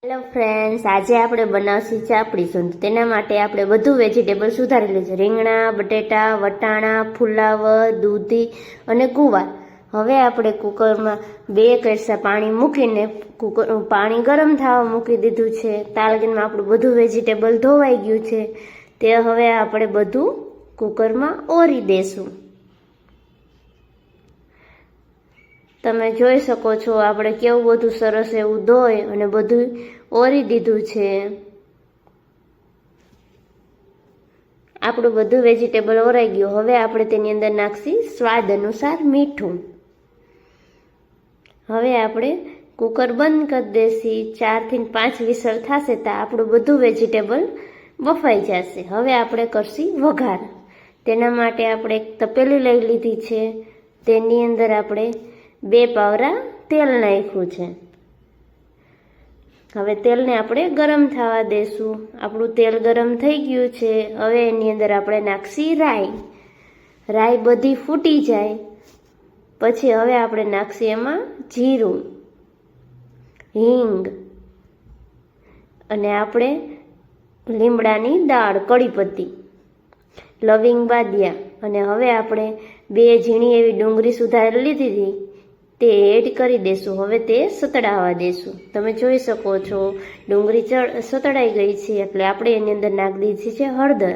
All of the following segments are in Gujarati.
હેલો ફ્રેન્ડ્સ, આજે આપણે બનાવશું ચાપડી સૂંઠ। તેના માટે આપણે બધું વેજીટેબલ સુધારેલું છે। રીંગણા, બટેટા, વટાણા, ફુલાવર, દૂધી અને ગુવાર। હવે આપણે કુકરમાં 2 કળશા પાણી મૂકીને પાણી ગરમ થવા મૂકી દીધું છે। તાલગીમાં આપણું બધું વેજીટેબલ ધોવાઈ ગયું છે। તે હવે આપણે બધું કુકરમાં ઓરી દેશું। તમે જોઈ શકો છો આપણે કેવું બધું સરસ એવું ધોઈ અને બધું ઓરી દીધું છે। આપણું બધું વેજીટેબલ ઓરાઈ ગયું। હવે આપણે તેની અંદર નાખશી સ્વાદ અનુસાર મીઠું। હવે આપણે કુકર બંધ કરી દેશી। 4 થી 5 વિસલ થશે તો આપણું બધું વેજીટેબલ બફાઈ જશે। હવે આપણે કરશી વઘાર। તેના માટે આપણે એક તપેલી લઈ લીધી છે। તેની અંદર આપણે 2 પાવરા તેલ નાખ્યું છે। હવે તેલને આપણે ગરમ થવા દેશું। આપણું તેલ ગરમ થઈ ગયું છે। હવે એની અંદર આપણે નાખશી રાઈ। રાઈ બધી ફૂટી જાય પછી હવે આપણે નાખશી એમાં જીરું, હિંગ અને આપણે લીમડાની દાળ, કડી પત્તી, લવિંગ, બાદિયા અને હવે આપણે 2 ઝીણી એવી ડુંગળી સુધારી લીધી હતી તે એડ કરી દેશું। હવે તે સતડાવા દેશું। તમે જોઈ શકો છો ડુંગળી સતડાઈ ગઈ છે એટલે આપણે એની અંદર નાખી દીધી છે હળદર।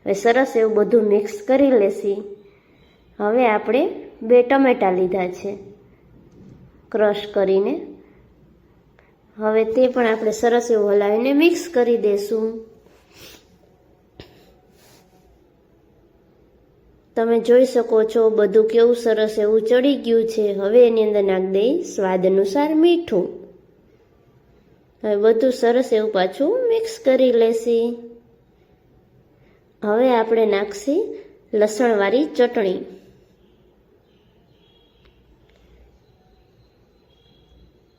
હવે સરસ એવું બધું મિક્સ કરી લેશી। હવે આપણે 2 ટમેટા લીધા છે ક્રશ કરીને। હવે તે પણ આપણે સરસ એવું હલાવીને મિક્સ કરી દેશું। તમે જોઈ શકો છો બધું કેવું સરસ એવું ચડી ગયું છે। હવે એની અંદર નાખી દઈ સ્વાદ અનુસાર મીઠું। હવે બધું સરસ એવું પાછું મિક્સ કરી લેશી। હવે આપણે નાખશી લસણવાળી ચટણી।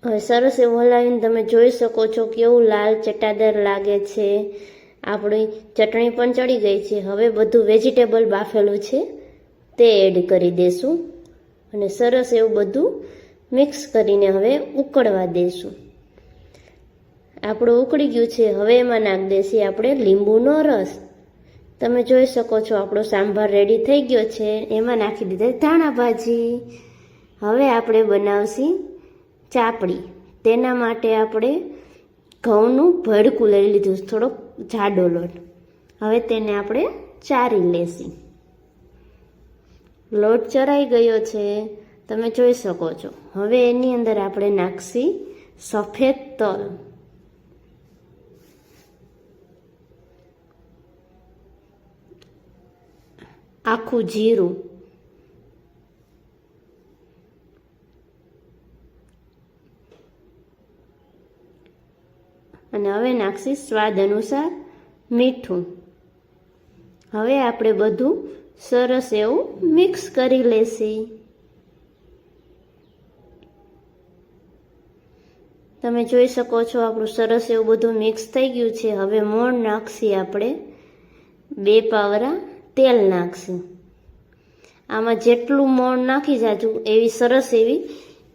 હવે સરસ એવું હલાવીને તમે જોઈ શકો છો કેવું લાલ ચટાદાર લાગે છે। આપણી ચટણી પણ ચડી ગઈ છે। હવે બધું વેજીટેબલ બાફેલું છે તે એડ કરી દેશું અને સરસ એવું બધું મિક્સ કરીને હવે ઉકળવા દેશું। આપણું ઉકળી ગયું છે। હવે એમાં નાખી દેશી આપણે લીંબુનો રસ। તમે જોઈ શકો છો આપણો સાંભાર રેડી થઈ ગયો છે। એમાં નાખી દીધા ધાણા ભાજી। હવે આપણે બનાવશી ચાપડી। તેના માટે આપણે ઘઉંનું ભડકું લઈ લીધું, થોડોક જાડો લોટ। હવે તેને આપણે ચારી લેશી। લોટ ચરાઈ ગયો છે તમે જોઈ શકો છો। હવે એની અંદર આપણે નાખશી સફેદ તલ, આખું જીરું અને હવે નાખશી સ્વાદ અનુસાર મીઠું। હવે આપણે બધું સરસ એવું મિક્સ કરી લેશી। તમે જોઈ શકો છો આપણું સરસ એવું બધું મિક્સ થઈ ગયું છે। હવે મોણ નાખશી આપણે 2 પાવરા તેલ નાખશી। આમાં જેટલું મોણ નાખી જાજુ એવી સરસ એવી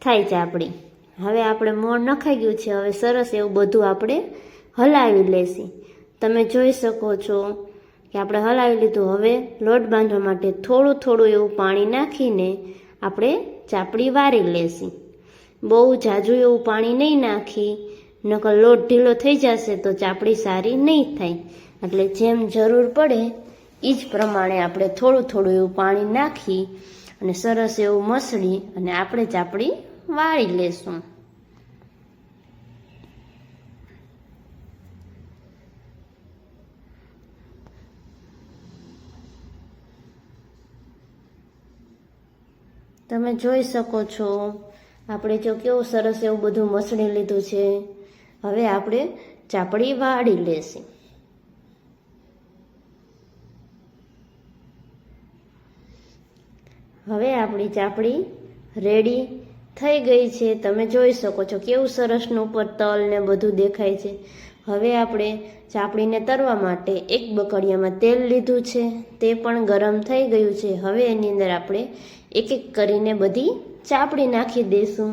થાય ચાપડી। હવે આપણે મોણ નખાઈ ગયું છે। હવે સરસ એવું બધું આપણે હલાવી લેશી। તમે જોઈ શકો છો કે આપણે હલાવી લીધું। હવે લોટ બાંધવા માટે થોડું થોડું એવું પાણી નાખીને આપણે ચાપડી વારી લેશી। બહુ ઝાઝું એવું પાણી નહીં નાખી, નકર લોટ ઢીલો થઈ જશે તો ચાપડી સારી નહીં થાય। એટલે જેમ જરૂર પડે એ જ પ્રમાણે આપણે થોડું થોડું એવું પાણી નાખી અને સરસ એવું મસળી અને આપણે ચાપડી વાળી લેશું। તમે જોઈ શકો છો આપણે જો કેવું સરસ એવું બધું મસળી લીધું છે। હવે આપણે ચાપડી વાળી લેશી। હવે આપણી ચાપડી રેડી થઈ ગઈ છે। તમે જોઈ શકો છો કેવું સરસનું ઉપર તલ ને બધું દેખાય છે। હવે આપણે ચાપડીને તળવા માટે એક બકડિયામાં તેલ લીધું છે, તે પણ ગરમ થઈ ગયું છે। હવે એની અંદર આપણે એક એક કરીને બધી ચાપડી નાખી દઈશું।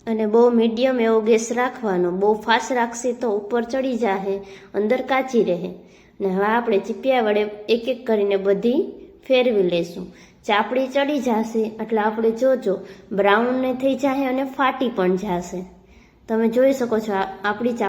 અને બહુ મીડિયમ એવો ગેસ રાખવાનો. બહુ ફાસ્ટ રાખશે તો ઉપર ચડી જાહે, અંદર કાચી રહે. ને હવે આપણે ચીપિયા વડે એક એક કરીને બધી ફેરવી લેશું. ચાપડી ચડી જશે એટલે આપણે જોજો બ્રાઉન ને થઈ જાય અને ફાટી પણ જશે. તમે જોઈ શકો છો આપણી